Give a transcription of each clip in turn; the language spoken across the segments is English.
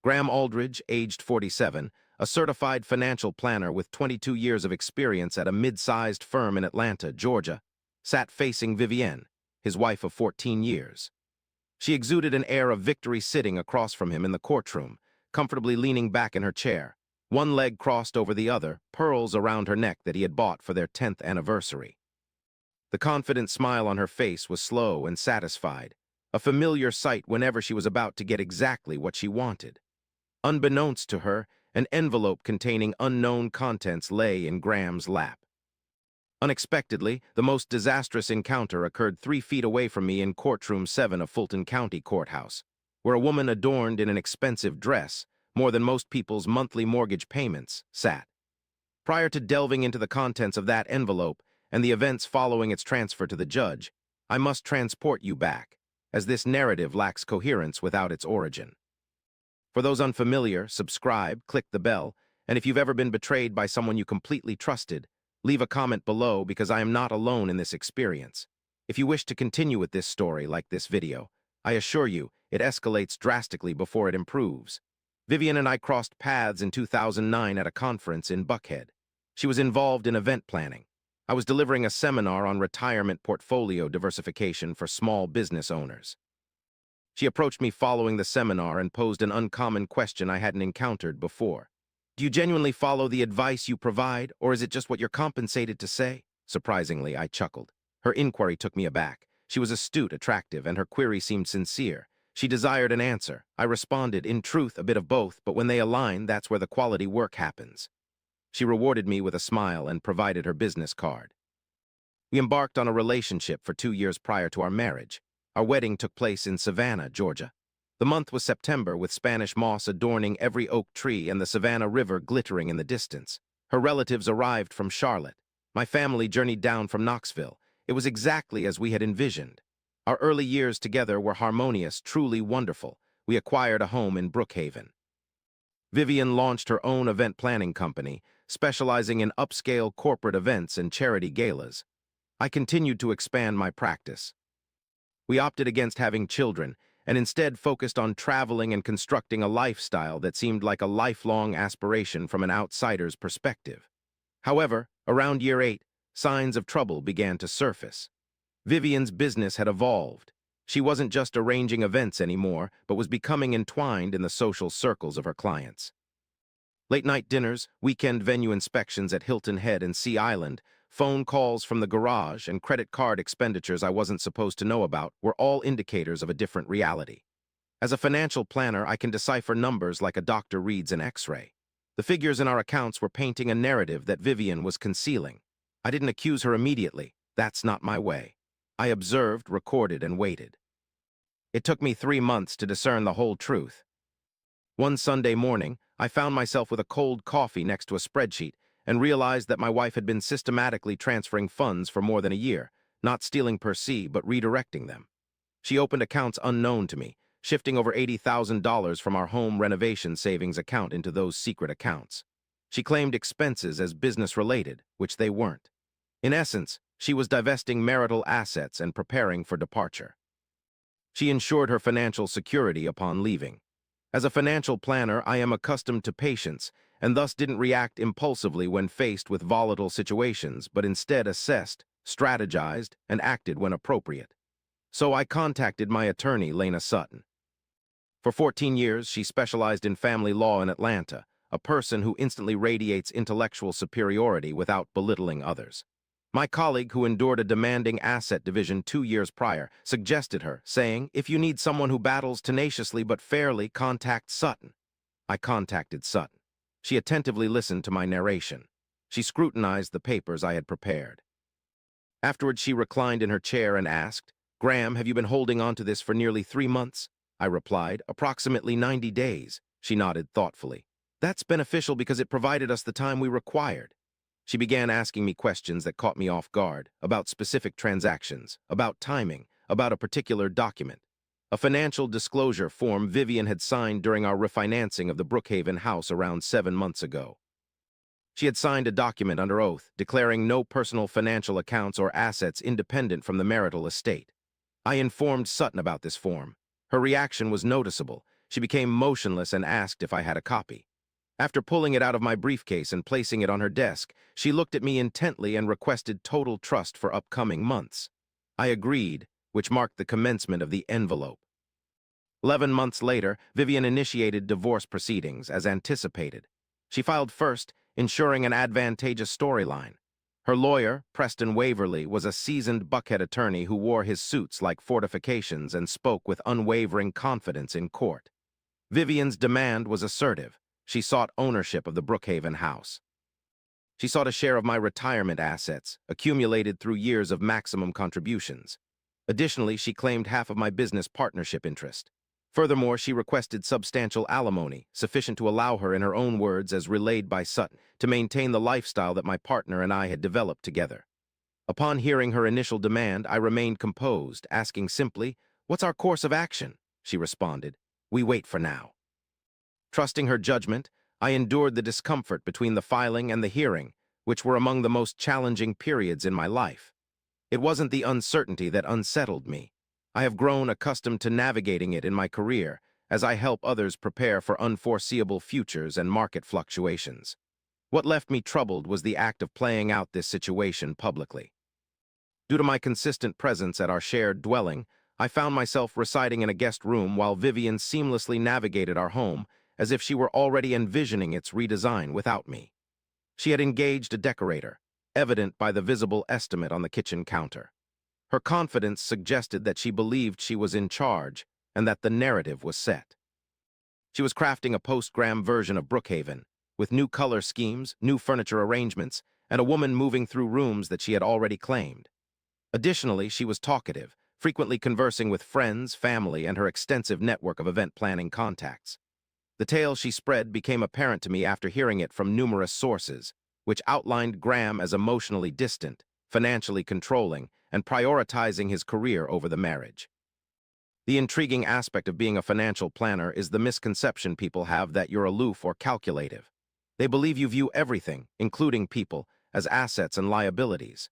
Graham Aldridge, aged 47, a certified financial planner with 22 years of experience at a mid-sized firm in Atlanta, Georgia, sat facing Vivienne, his wife of 14 years. She exuded an air of victory sitting across from him in the courtroom, comfortably leaning back in her chair, one leg crossed over the other, pearls around her neck that he had bought for their 10th anniversary. The confident smile on her face was slow and satisfied, a familiar sight whenever she was about to get exactly what she wanted. Unbeknownst to her, an envelope containing unknown contents lay in Graham's lap. Unexpectedly, the most disastrous encounter occurred 3 feet away from me in Courtroom 7 of Fulton County Courthouse, where a woman adorned in an expensive dress, more than most people's monthly mortgage payments, sat. Prior to delving into the contents of that envelope and the events following its transfer to the judge, I must transport you back, as this narrative lacks coherence without its origin. For those unfamiliar, subscribe, click the bell, and if you've ever been betrayed by someone you completely trusted, leave a comment below because I am not alone in this experience. If you wish to continue with this story like this video, I assure you, it escalates drastically before it improves. Vivienne and I crossed paths in 2009 at a conference in Buckhead. She was involved in event planning. I was delivering a seminar on retirement portfolio diversification for small business owners. She approached me following the seminar and posed an uncommon question I hadn't encountered before. Do you genuinely follow the advice you provide, or is it just what you're compensated to say? Surprisingly, I chuckled. Her inquiry took me aback. She was astute, attractive, and her query seemed sincere. She desired an answer. I responded, in truth, a bit of both, but when they align, that's where the quality work happens. She rewarded me with a smile and provided her business card. We embarked on a relationship for 2 years prior to our marriage. Our wedding took place in Savannah, Georgia. The month was September, with Spanish moss adorning every oak tree and the Savannah River glittering in the distance. Her relatives arrived from Charlotte. My family journeyed down from Knoxville. It was exactly as we had envisioned. Our early years together were harmonious, truly wonderful. We acquired a home in Brookhaven. Vivienne launched her own event planning company, specializing in upscale corporate events and charity galas. I continued to expand my practice. We opted against having children and instead focused on traveling and constructing a lifestyle that seemed like a lifelong aspiration from an outsider's perspective. However, around year 8, signs of trouble began to surface. Vivienne's business had evolved. She wasn't just arranging events anymore, but was becoming entwined in the social circles of her clients. Late-night dinners, weekend venue inspections at Hilton Head and Sea Island, phone calls from the garage, and credit card expenditures I wasn't supposed to know about were all indicators of a different reality. As a financial planner, I can decipher numbers like a doctor reads an X-ray. The figures in our accounts were painting a narrative that Vivienne was concealing. I didn't accuse her immediately. That's not my way. I observed, recorded, and waited. It took me 3 months to discern the whole truth. One Sunday morning, I found myself with a cold coffee next to a spreadsheet and realized that my wife had been systematically transferring funds for more than a year, not stealing per se, but redirecting them. She opened accounts unknown to me, shifting over $80,000 from our home renovation savings account into those secret accounts. She claimed expenses as business-related, which they weren't. In essence, she was divesting marital assets and preparing for departure. She ensured her financial security upon leaving. As a financial planner, I am accustomed to patience, and thus didn't react impulsively when faced with volatile situations, but instead assessed, strategized, and acted when appropriate. So I contacted my attorney, Lena Sutton. For 14 years, she specialized in family law in Atlanta, a person who instantly radiates intellectual superiority without belittling others. My colleague, who endured a demanding asset division 2 years prior, suggested her, saying, "If you need someone who battles tenaciously but fairly, contact Sutton." I contacted Sutton. She attentively listened to my narration. She scrutinized the papers I had prepared. Afterwards, she reclined in her chair and asked, "Graham, have you been holding on to this for nearly 3 months?" I replied, "Approximately 90 days." She nodded thoughtfully. "That's beneficial because it provided us the time we required." She began asking me questions that caught me off guard, about specific transactions, about timing, about a particular document. A financial disclosure form Vivienne had signed during our refinancing of the Brookhaven house around 7 months ago. She had signed a document under oath, declaring no personal financial accounts or assets independent from the marital estate. I informed Sutton about this form. Her reaction was noticeable. She became motionless and asked if I had a copy. After pulling it out of my briefcase and placing it on her desk, she looked at me intently and requested total trust for upcoming months. I agreed, which marked the commencement of the envelope. 11 months later, Vivian initiated divorce proceedings, as anticipated. She filed first, ensuring an advantageous storyline. Her lawyer, Preston Waverly, was a seasoned Buckhead attorney who wore his suits like fortifications and spoke with unwavering confidence in court. Vivian's demand was assertive. She sought ownership of the Brookhaven house. She sought a share of my retirement assets, accumulated through years of maximum contributions. Additionally, she claimed half of my business partnership interest. Furthermore, she requested substantial alimony, sufficient to allow her, in her own words as relayed by Sutton, to maintain the lifestyle that my partner and I had developed together. Upon hearing her initial demand, I remained composed, asking simply, "What's our course of action?" She responded, "We wait for now." Trusting her judgment, I endured the discomfort between the filing and the hearing, which were among the most challenging periods in my life. It wasn't the uncertainty that unsettled me. I have grown accustomed to navigating it in my career as I help others prepare for unforeseeable futures and market fluctuations. What left me troubled was the act of playing out this situation publicly. Due to my consistent presence at our shared dwelling, I found myself residing in a guest room while Vivian seamlessly navigated our home as if she were already envisioning its redesign without me. She had engaged a decorator, evident by the visible estimate on the kitchen counter. Her confidence suggested that she believed she was in charge and that the narrative was set. She was crafting a post-Graham version of Brookhaven, with new color schemes, new furniture arrangements, and a woman moving through rooms that she had already claimed. Additionally, she was talkative, frequently conversing with friends, family, and her extensive network of event planning contacts. The tale she spread became apparent to me after hearing it from numerous sources, which outlined Graham as emotionally distant, financially controlling, and prioritizing his career over the marriage. The intriguing aspect of being a financial planner is the misconception people have that you're aloof or calculative. They believe you view everything, including people, as assets and liabilities.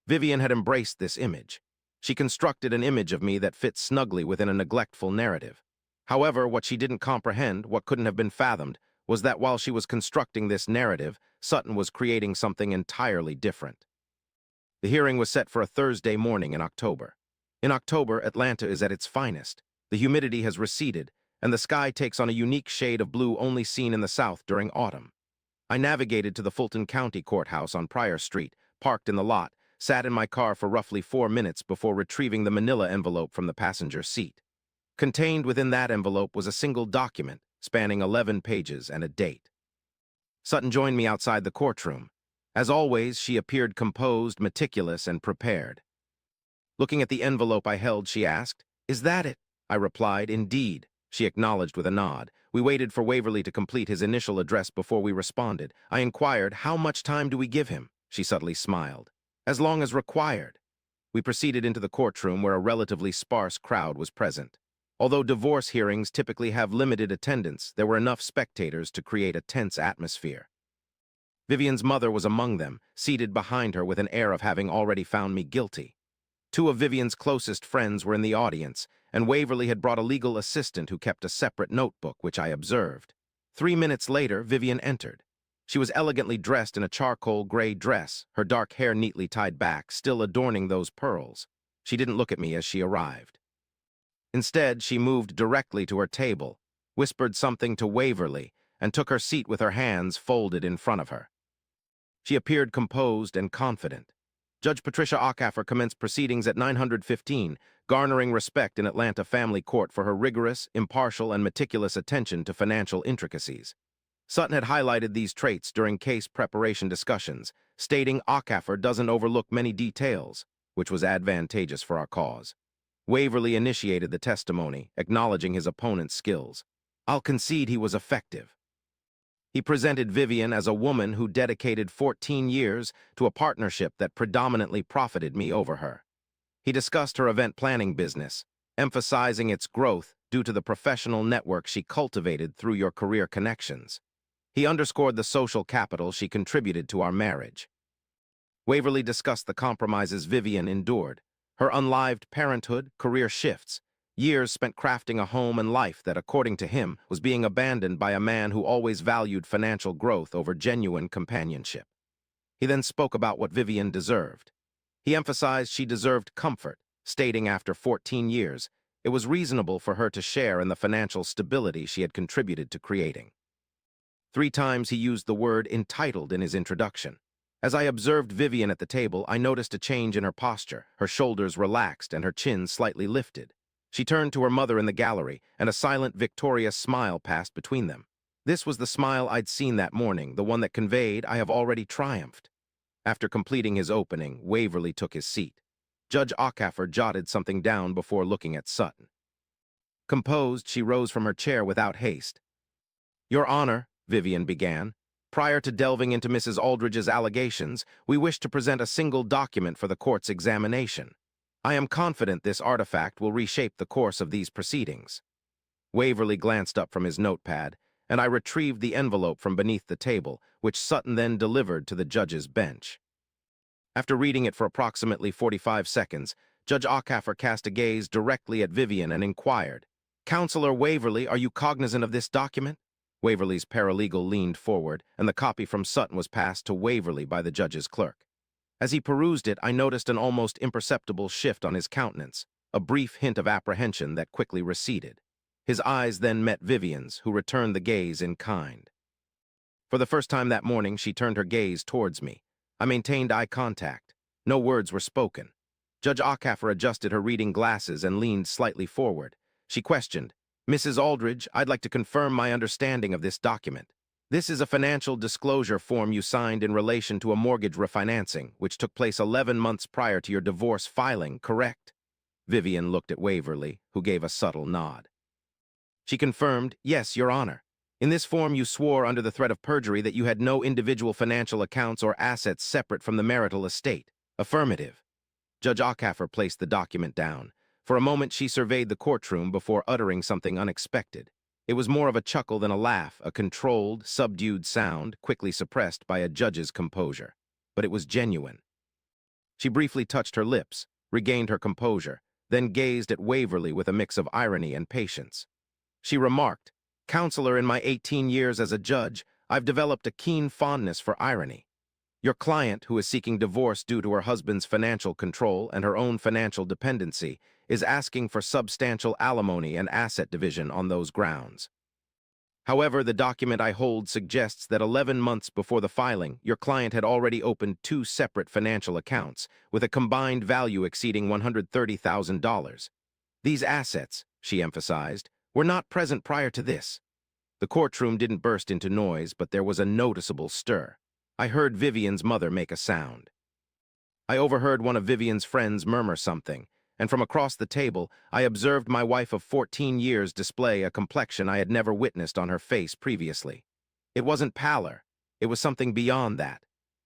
Vivian had embraced this image. She constructed an image of me that fit snugly within a neglectful narrative. However, what she didn't comprehend, what couldn't have been fathomed, was that while she was constructing this narrative, Sutton was creating something entirely different. The hearing was set for a Thursday morning in October. In October, Atlanta is at its finest. The humidity has receded, and the sky takes on a unique shade of blue only seen in the south during autumn. I navigated to the Fulton County Courthouse on Pryor Street, parked in the lot, sat in my car for roughly 4 minutes before retrieving the manila envelope from the passenger seat. Contained within that envelope was a single document, spanning 11 pages and a date. Sutton joined me outside the courtroom. As always, she appeared composed, meticulous, and prepared. Looking at the envelope I held, she asked, "Is that it?" I replied, "Indeed." She acknowledged with a nod. We waited for Waverly to complete his initial address before we responded. I inquired, "How much time do we give him?" She subtly smiled. "As long as required." We proceeded into the courtroom where a relatively sparse crowd was present. Although divorce hearings typically have limited attendance, there were enough spectators to create a tense atmosphere. Vivian's mother was among them, seated behind her with an air of having already found me guilty. 2 of Vivian's closest friends were in the audience, and Waverly had brought a legal assistant who kept a separate notebook, which I observed. 3 minutes later, Vivian entered. She was elegantly dressed in a charcoal gray dress, her dark hair neatly tied back, still adorning those pearls. She didn't look at me as she arrived. Instead, she moved directly to her table, whispered something to Waverly, and took her seat with her hands folded in front of her. She appeared composed and confident. Judge Patricia Ockhaffer commenced proceedings at 915, garnering respect in Atlanta family court for her rigorous, impartial, and meticulous attention to financial intricacies. Sutton had highlighted these traits during case preparation discussions, stating Ockhaffer doesn't overlook many details, which was advantageous for our cause. Waverly initiated the testimony, acknowledging his opponent's skills. I'll concede he was effective. He presented Vivian as a woman who dedicated 14 years to a partnership that predominantly profited me over her. He discussed her event planning business, emphasizing its growth due to the professional network she cultivated through your career connections. He underscored the social capital she contributed to our marriage. Waverly discussed the compromises Vivian endured, her unlived parenthood, career shifts, Years spent crafting a home and life that, according to him, was being abandoned by a man who always valued financial growth over genuine companionship. He then spoke about what Vivian deserved. He emphasized she deserved comfort, stating after 14 years, it was reasonable for her to share in the financial stability she had contributed to creating. 3 times he used the word entitled in his introduction. As I observed Vivian at the table, I noticed a change in her posture, her shoulders relaxed and her chin slightly lifted. She turned to her mother in the gallery, and a silent, victorious smile passed between them. This was the smile I'd seen that morning, the one that conveyed, I have already triumphed. After completing his opening, Waverly took his seat. Judge Acaffer jotted something down before looking at Sutton. Composed, she rose from her chair without haste. Your Honor, Vivian began, prior to delving into Mrs. Aldridge's allegations, we wish to present a single document for the court's examination. I am confident this artifact will reshape the course of these proceedings. Waverly glanced up from his notepad, and I retrieved the envelope from beneath the table, which Sutton then delivered to the judge's bench. After reading it for approximately 45 seconds, Judge Acaffer cast a gaze directly at Vivian and inquired, Counselor Waverly, are you cognizant of this document? Waverly's paralegal leaned forward, and the copy from Sutton was passed to Waverly by the judge's clerk. As he perused it, I noticed an almost imperceptible shift on his countenance, a brief hint of apprehension that quickly receded. His eyes then met Vivian's, who returned the gaze in kind. For the first time that morning, she turned her gaze towards me. I maintained eye contact. No words were spoken. Judge Acaffer adjusted her reading glasses and leaned slightly forward. She questioned, Mrs. Aldridge, I'd like to confirm my understanding of this document. This is a financial disclosure form you signed in relation to a mortgage refinancing, which took place 11 months prior to your divorce filing, correct? Vivian looked at Waverly, who gave a subtle nod. She confirmed, yes, Your Honor. In this form, you swore under the threat of perjury that you had no individual financial accounts or assets separate from the marital estate. Affirmative. Judge Acaffer placed the document down. For a moment, she surveyed the courtroom before uttering something unexpected. It was more of a chuckle than a laugh, a controlled, subdued sound, quickly suppressed by a judge's composure. But it was genuine. She briefly touched her lips, regained her composure, then gazed at Waverly with a mix of irony and patience. She remarked, Counselor, in my 18 years as a judge, I've developed a keen fondness for irony. Your client, who is seeking divorce due to her husband's financial control and her own financial dependency, is asking for substantial alimony and asset division on those grounds. However, the document I hold suggests that 11 months before the filing, your client had already opened 2 separate financial accounts, with a combined value exceeding $130,000. These assets, she emphasized, were not present prior to this. The courtroom didn't burst into noise, but there was a noticeable stir. I heard Vivian's mother make a sound. I overheard one of Vivian's friends murmur something, and from across the table, I observed my wife of 14 years display a complexion I had never witnessed on her face previously. It wasn't pallor. It was something beyond that.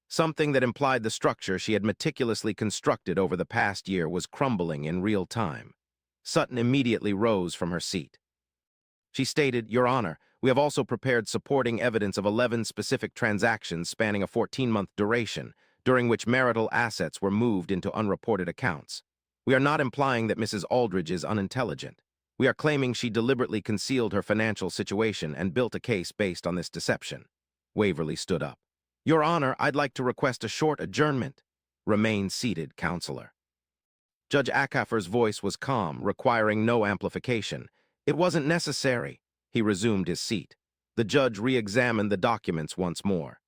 Something that implied the structure she had meticulously constructed over the past year was crumbling in real time. Sutton immediately rose from her seat. She stated, Your Honor, we have also prepared supporting evidence of 11 specific transactions spanning a 14-month duration, during which marital assets were moved into unreported accounts. We are not implying that Mrs. Aldridge is unintelligent. We are claiming she deliberately concealed her financial situation and built a case based on this deception. Waverly stood up. Your Honor, I'd like to request a short adjournment. Remain seated, Counselor. Judge Acaffer's voice was calm, requiring no amplification. It wasn't necessary. He resumed his seat. The judge re-examined the documents once more.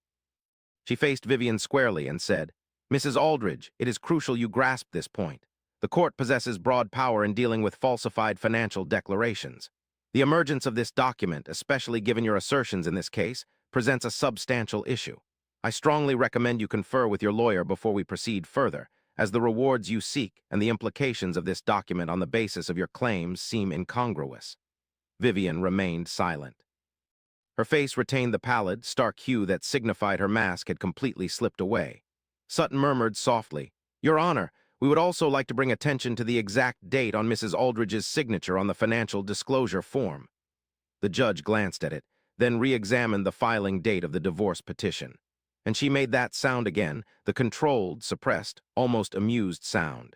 She faced Vivian squarely and said, Mrs. Aldridge, it is crucial you grasp this point. The court possesses broad power in dealing with falsified financial declarations. The emergence of this document, especially given your assertions in this case, presents a substantial issue. I strongly recommend you confer with your lawyer before we proceed further, as the rewards you seek and the implications of this document on the basis of your claims seem incongruous. Vivian remained silent. Her face retained the pallid, stark hue that signified her mask had completely slipped away. Sutton murmured softly, Your Honor, we would also like to bring attention to the exact date on Mrs. Aldridge's signature on the financial disclosure form. The judge glanced at it, then re-examined the filing date of the divorce petition. And she made that sound again, the controlled, suppressed, almost amused sound.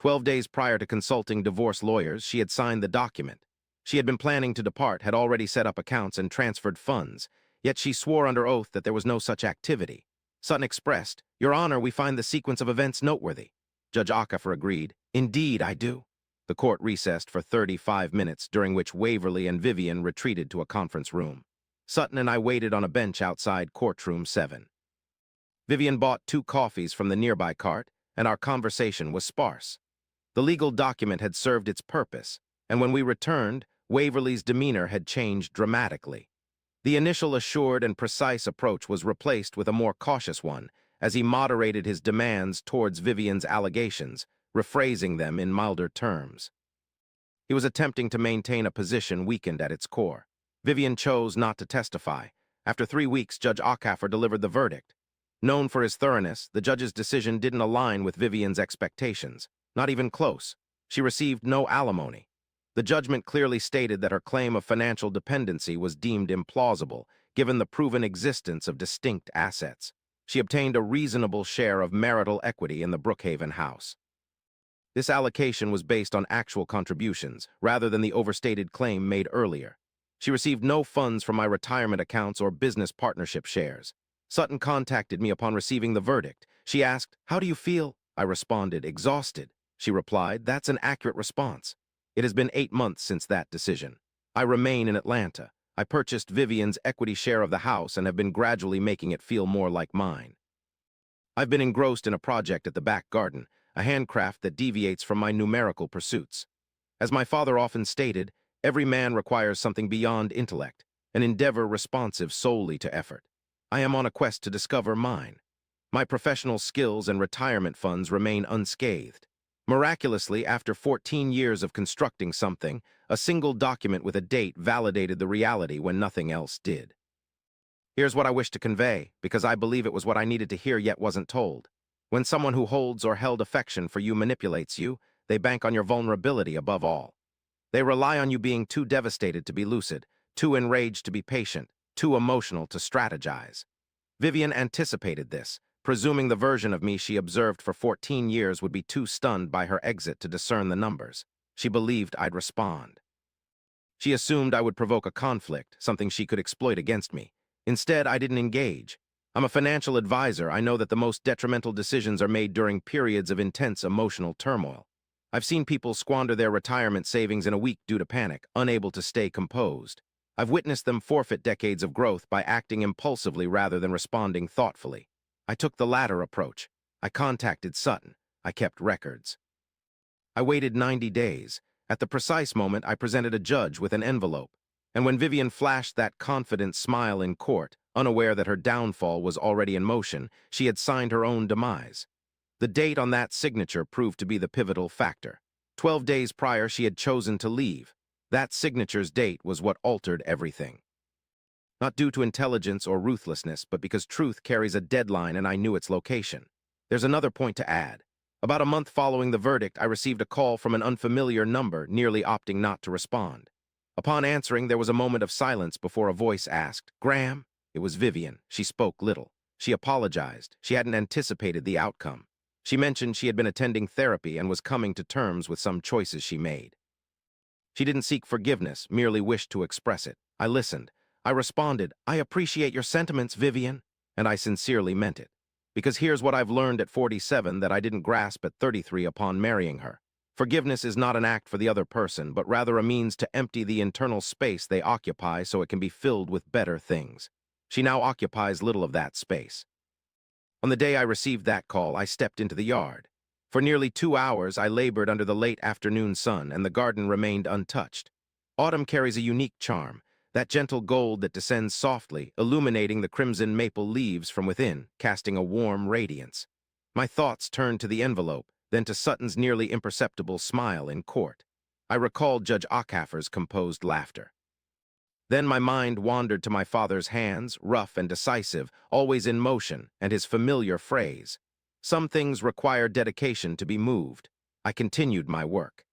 12 days prior to consulting divorce lawyers, she had signed the document. She had been planning to depart, had already set up accounts and transferred funds, yet she swore under oath that there was no such activity. Sutton expressed, "Your Honor, we find the sequence of events noteworthy." Judge Okafor agreed, "Indeed, I do." The court recessed for 35 minutes, during which Waverly and Vivian retreated to a conference room. Sutton and I waited on a bench outside courtroom 7. Vivian bought 2 coffees from the nearby cart, and our conversation was sparse. The legal document had served its purpose, and when we returned, Waverly's demeanor had changed dramatically. The initial assured and precise approach was replaced with a more cautious one, as he moderated his demands towards Vivian's allegations, rephrasing them in milder terms. He was attempting to maintain a position weakened at its core. Vivian chose not to testify. After 3 weeks, Judge Okafor delivered the verdict. Known for his thoroughness, the judge's decision didn't align with Vivian's expectations. Not even close. She received no alimony. The judgment clearly stated that her claim of financial dependency was deemed implausible, given the proven existence of distinct assets. She obtained a reasonable share of marital equity in the Brookhaven house. This allocation was based on actual contributions, rather than the overstated claim made earlier. She received no funds from my retirement accounts or business partnership shares. Sutton contacted me upon receiving the verdict. She asked, "How do you feel?" I responded, "Exhausted." She replied, "That's an accurate response." It has been 8 months since that decision. I remain in Atlanta. I purchased Vivian's equity share of the house and have been gradually making it feel more like mine. I've been engrossed in a project at the back garden, a handcraft that deviates from my numerical pursuits. As my father often stated, every man requires something beyond intellect, an endeavor responsive solely to effort. I am on a quest to discover mine. My professional skills and retirement funds remain unscathed. Miraculously, after 14 years of constructing something, a single document with a date validated the reality when nothing else did. Here's what I wish to convey, because I believe it was what I needed to hear yet wasn't told. When someone who holds or held affection for you manipulates you, they bank on your vulnerability above all. They rely on you being too devastated to be lucid, too enraged to be patient, too emotional to strategize. Vivian anticipated this, presuming the version of me she observed for 14 years would be too stunned by her exit to discern the numbers. She believed I'd respond. She assumed I would provoke a conflict, something she could exploit against me. Instead, I didn't engage. I'm a financial advisor. I know that the most detrimental decisions are made during periods of intense emotional turmoil. I've seen people squander their retirement savings in a week due to panic, unable to stay composed. I've witnessed them forfeit decades of growth by acting impulsively rather than responding thoughtfully. I took the latter approach. I contacted Sutton. I kept records. I waited 90 days. At the precise moment, I presented a judge with an envelope. And when Vivian flashed that confident smile in court, unaware that her downfall was already in motion, she had signed her own demise. The date on that signature proved to be the pivotal factor. 12 days prior, she had chosen to leave. That signature's date was what altered everything. Not due to intelligence or ruthlessness, but because truth carries a deadline and I knew its location. There's another point to add. About a month following the verdict, I received a call from an unfamiliar number, nearly opting not to respond. Upon answering, there was a moment of silence before a voice asked, "Graham?" It was Vivian. She spoke little. She apologized. She hadn't anticipated the outcome. She mentioned she had been attending therapy and was coming to terms with some choices she made. She didn't seek forgiveness, merely wished to express it. I listened. I responded, "I appreciate your sentiments, Vivian," and I sincerely meant it. Because here's what I've learned at 47 that I didn't grasp at 33 upon marrying her. Forgiveness is not an act for the other person, but rather a means to empty the internal space they occupy so it can be filled with better things. She now occupies little of that space. On the day I received that call, I stepped into the yard. For nearly 2 hours, I labored under the late afternoon sun, and the garden remained untouched. Autumn carries a unique charm, that gentle gold that descends softly, illuminating the crimson maple leaves from within, casting a warm radiance. My thoughts turned to the envelope, then to Sutton's nearly imperceptible smile in court. I recalled Judge Okafor's composed laughter. Then my mind wandered to my father's hands, rough and decisive, always in motion, and his familiar phrase, "Some things require dedication to be moved." I continued my work.